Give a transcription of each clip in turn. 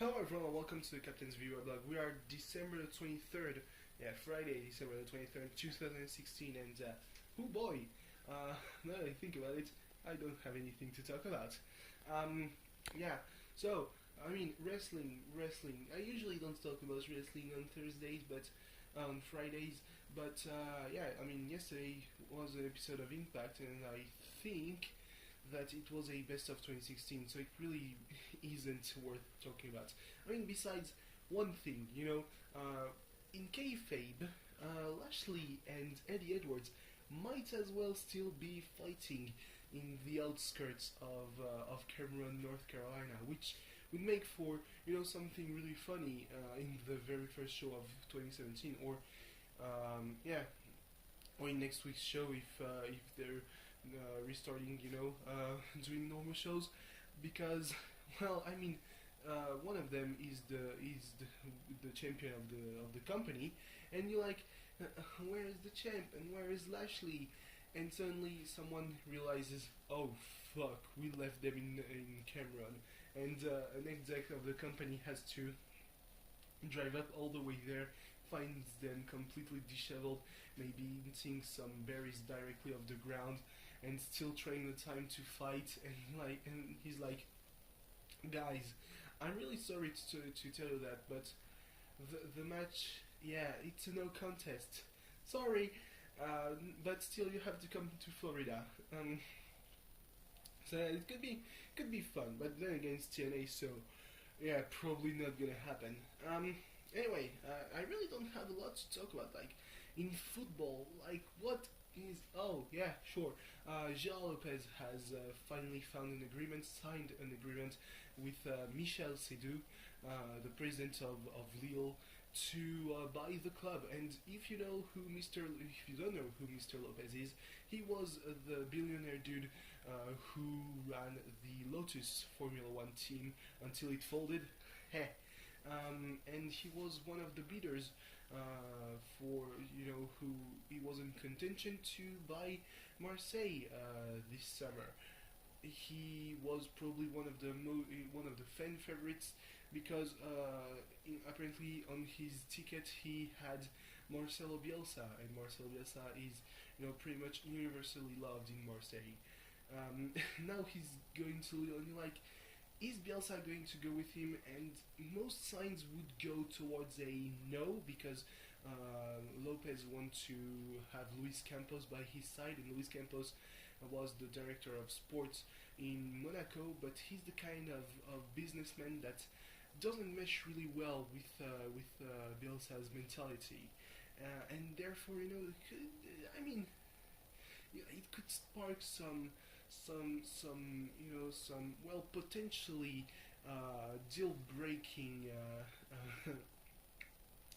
Hello everyone, welcome to the Captain's videoweblog. We are December the 23rd, Friday, December the 23rd, 2016, and oh boy, now that I think about it, I don't have anything to talk about. Um, yeah, so, wrestling. I usually don't talk about wrestling on Thursdays, but on Fridays, but yesterday was an episode of Impact, and I think that it was a best of 2016, so it really isn't worth talking about. Besides one thing, in kayfabe, Lashley and Eddie Edwards might as well still be fighting in the outskirts of Cameron, North Carolina, which would make for something really funny in the very first show of 2017, or in next week's show if they're restarting, doing normal shows, because, one of them is the champion of the company, and you're like, where is the champ and where is Lashley? And suddenly someone realizes, oh fuck, we left them in Cameron, and an exec of the company has to drive up all the way there, finds them completely disheveled, maybe eating some berries directly off the ground, and still trying the time to fight. And he's like, guys, I'm really sorry to tell you that, but the match, yeah, it's a no contest. Sorry, but still you have to come to Florida. So it could be fun, but then again it's TNA, so yeah, probably not gonna happen. Anyway, I really don't have a lot to talk about. Like in football, like what is? Oh yeah, sure. Jean Lopez has finally found an agreement, signed an agreement with Michel Seydoux, the president of Lille, to buy the club. And if you don't know who Mr. Lopez is, he was the billionaire dude who ran the Lotus Formula One team until it folded. Heh. And he was one of the bidders for who he was in contention to buy Marseille this summer. He was probably one of the fan favorites because apparently on his ticket he had Marcelo Bielsa, and Marcelo Bielsa is pretty much universally loved in Marseille. Now he's going to Lille, and you're like, is Bielsa going to go with him? And most signs would go towards a no, because Lopez wants to have Luis Campos by his side, and Luis Campos was the director of sports in Monaco, but he's the kind of businessman that doesn't mesh really well with Bielsa's mentality, and therefore it could spark some potentially deal breaking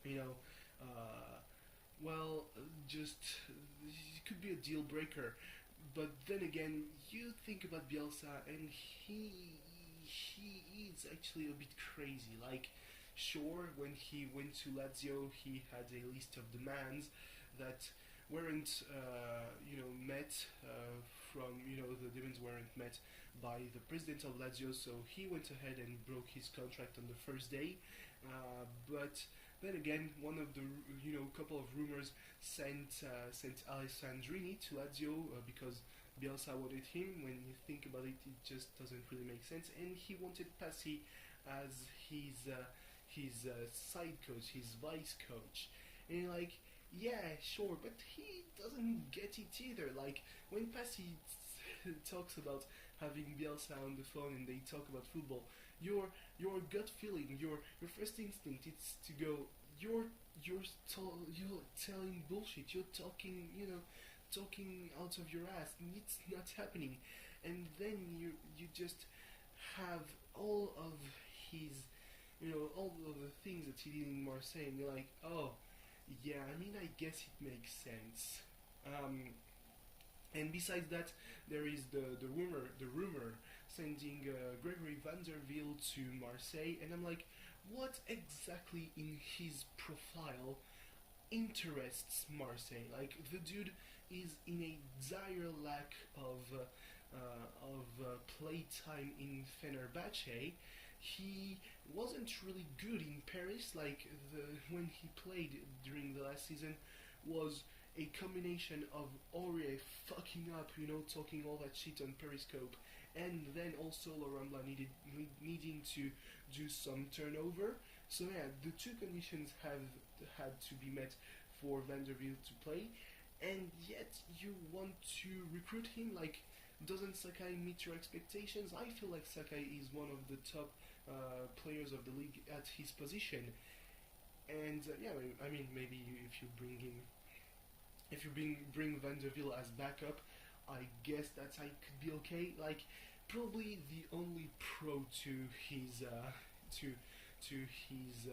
you know well just it could be a deal breaker. But then again, you think about Bielsa, and he is actually a bit crazy. Like, sure, when he went to Lazio, he had a list of demands that weren't met from the demands weren't met by the president of Lazio, so he went ahead and broke his contract on the first day. But then again, one of the couple of rumors sent Alessandrini to Lazio because Bielsa wanted him. When you think about it, it just doesn't really make sense. And he wanted Passy as his side coach, his vice coach. And you're like, yeah, sure, but he doesn't get it either. Like when Passy talks about having Bielsa on the phone and they talk about football, your gut feeling, your first instinct, it's to go, you're telling bullshit. You're talking out of your ass. And it's not happening. And then you just have all of his, all of the things that he did in Marseille, and you're like, oh, yeah. I guess it makes sense. And besides that, there is the rumor sending Gregory Vanderville to Marseille, and I'm like, what exactly in his profile interests Marseille? Like, the dude is in a dire lack of playtime in Fenerbahce. He wasn't really good in Paris. Like when he played during the last season was a combination of Aurier fucking up, talking all that shit on Periscope, and then also Laurent Blanc needing to do some turnover. So yeah, the two conditions have had to be met for Vanderbilt to play, and yet you want to recruit him. Like, doesn't Sakai meet your expectations? I feel like Sakai is one of the top players of the league at his position, and yeah, I mean maybe if you bring Vanderbilt as backup, I guess that I could be okay. Like, probably the only pro to his to his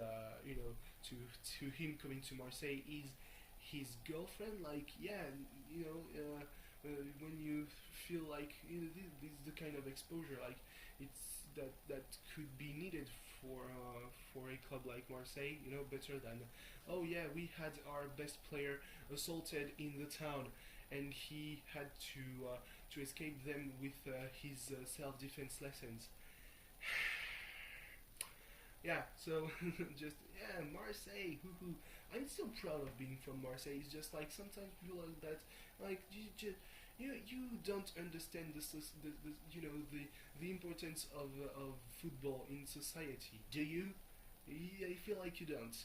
to him coming to Marseille is his girlfriend. Like, yeah, when you feel like this is the kind of exposure, like it's that could be needed for a club like Marseille. Better than, oh yeah, we had our best player assaulted in the town, and he had to escape them with his self-defense lessons. Yeah, so just yeah, Marseille. Hoo. I'm still proud of being from Marseille. It's just like sometimes people like that, like you don't understand the importance of football in society, do you? I feel like you don't.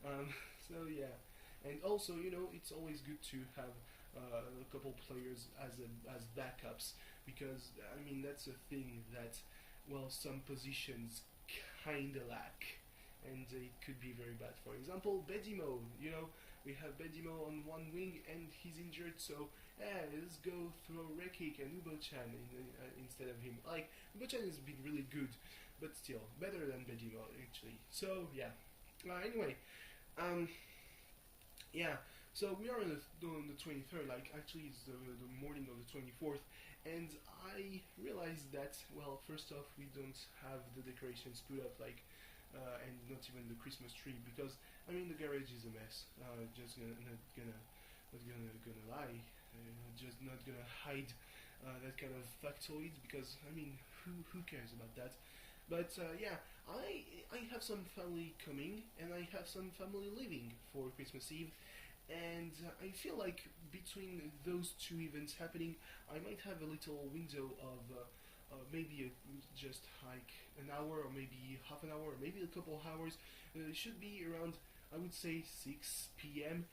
Um, so yeah, and also it's always good to have a couple players as backups, because I mean that's a thing that, well, some positions kinda lack, and it could be very bad. For example, Bedimo. We have Bedimo on one wing and he's injured, so yeah, let's go throw Rekik and Ubochan instead of him. Like, Ubochan has been really good, but still better than Bedimo actually. So yeah. Anyway, yeah. So we are on the 23rd. Like, actually, it's the morning of the 24th, and I realized that, well, first off, we don't have the decorations put up, like, and not even the Christmas tree, because I mean the garage is a mess. Just not gonna lie, just not gonna hide that kind of factoids, because I mean who cares about that? But yeah, I have some family coming, and I have some family leaving for Christmas Eve, and I feel like between those two events happening, I might have a little window of maybe just like an hour, or maybe half an hour, or maybe a couple hours. It should be around, I would say, 6 p.m.,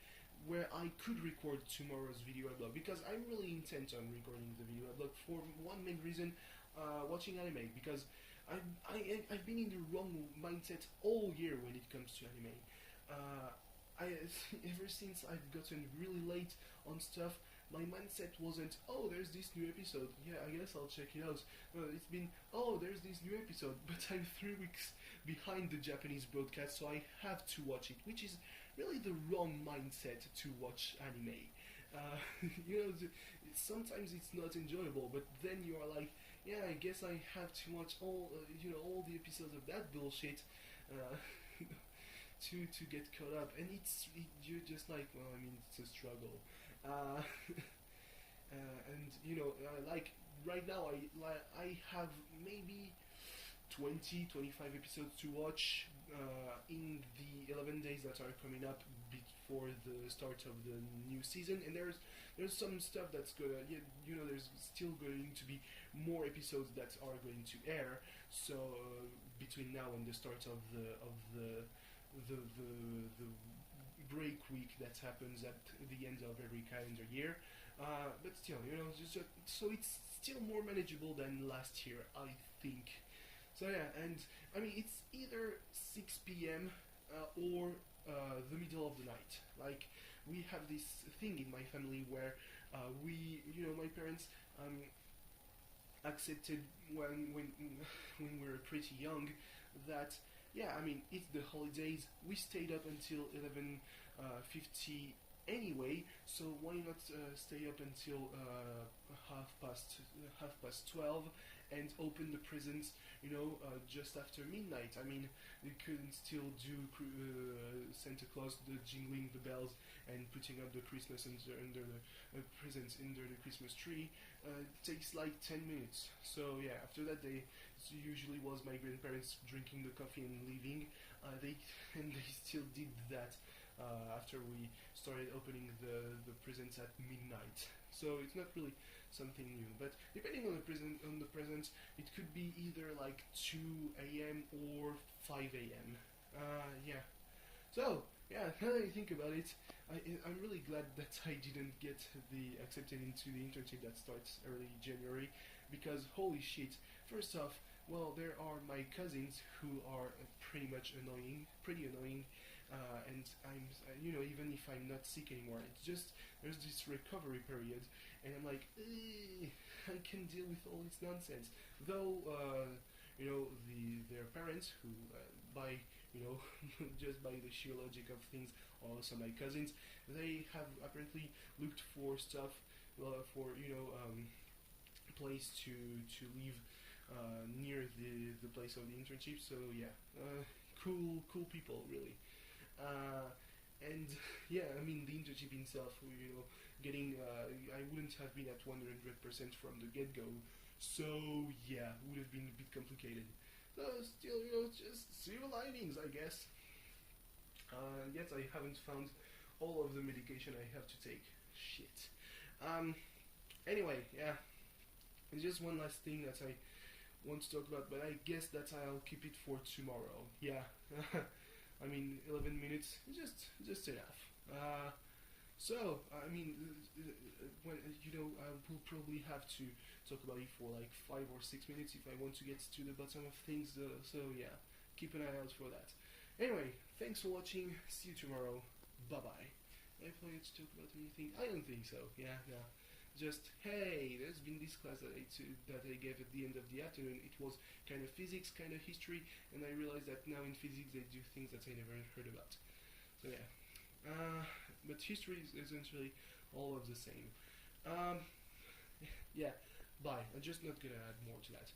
where I could record tomorrow's video blog, because I'm really intent on recording the video blog for one main reason: watching anime, because I've been in the wrong mindset all year when it comes to anime. Ever since I've gotten really late on stuff, my mindset wasn't, oh, there's this new episode, yeah, I guess I'll check it out. No, it's been, oh, there's this new episode, but I'm 3 weeks behind the Japanese broadcast, so I have to watch it, which is really the wrong mindset to watch anime. Sometimes it's not enjoyable, but then you are like, yeah, I guess I have to watch all the episodes of that bullshit. To get caught up, and you're just like, well, I mean, it's a struggle, and like right now I have maybe 20-25 episodes to watch in the 11 days that are coming up before the start of the new season, and there's some stuff that's gonna, there's still going to be more episodes that are going to air, so between now and the start of the break week that happens at the end of every calendar year, but still, so it's still more manageable than last year, I think. So yeah, and I mean it's either 6 p.m. Or the middle of the night. Like, we have this thing in my family where my parents accepted when we were pretty young that, yeah, I mean, it's the holidays. We stayed up until 11:50 anyway, so why not stay up until half past 12 and open the presents, just after midnight. I mean, we couldn't still do Santa Claus, the jingling the bells and putting up the Christmas under the presents under the Christmas tree. It takes like 10 minutes. So yeah, after that they usually was my grandparents drinking the coffee and leaving. They and they still did that after we started opening the presents at midnight. So it's not really something new. But depending on the presents, it could be either like 2 a.m. or 5 a.m. Yeah. So yeah, now that I think about it, I'm really glad that I didn't get the accepted into the internship that starts early January, because holy shit. First off, well, there are my cousins who are pretty annoying, and even if I'm not sick anymore, it's just there's this recovery period, and I'm like, I can deal with all this nonsense. Though, their parents who, by just by the sheer logic of things, are also my cousins. They have apparently looked for stuff, for place to live near the place of the internship. So yeah, cool people really. And yeah, I mean the internship itself, getting I wouldn't have been at 100% from the get go. So yeah, would have been a bit complicated. Still, just silver linings, I guess. Yet I haven't found all of the medication I have to take. Shit. Anyway, yeah. It's just one last thing that I want to talk about, but I guess that I'll keep it for tomorrow. Yeah. I mean, 11 minutes, just enough. So, I mean, when I will probably have to talk about it for like 5 or 6 minutes if I want to get to the bottom of things. So yeah, keep an eye out for that. Anyway, thanks for watching. See you tomorrow. Bye bye. Have I to talk about anything? I don't think so. Yeah. Just hey, there's been this class that I gave at the end of the afternoon. It was kind of physics, kind of history, and I realized that now in physics they do things that I never heard about. So yeah. But history is essentially all of the same. Yeah, bye. I'm just not gonna add more to that.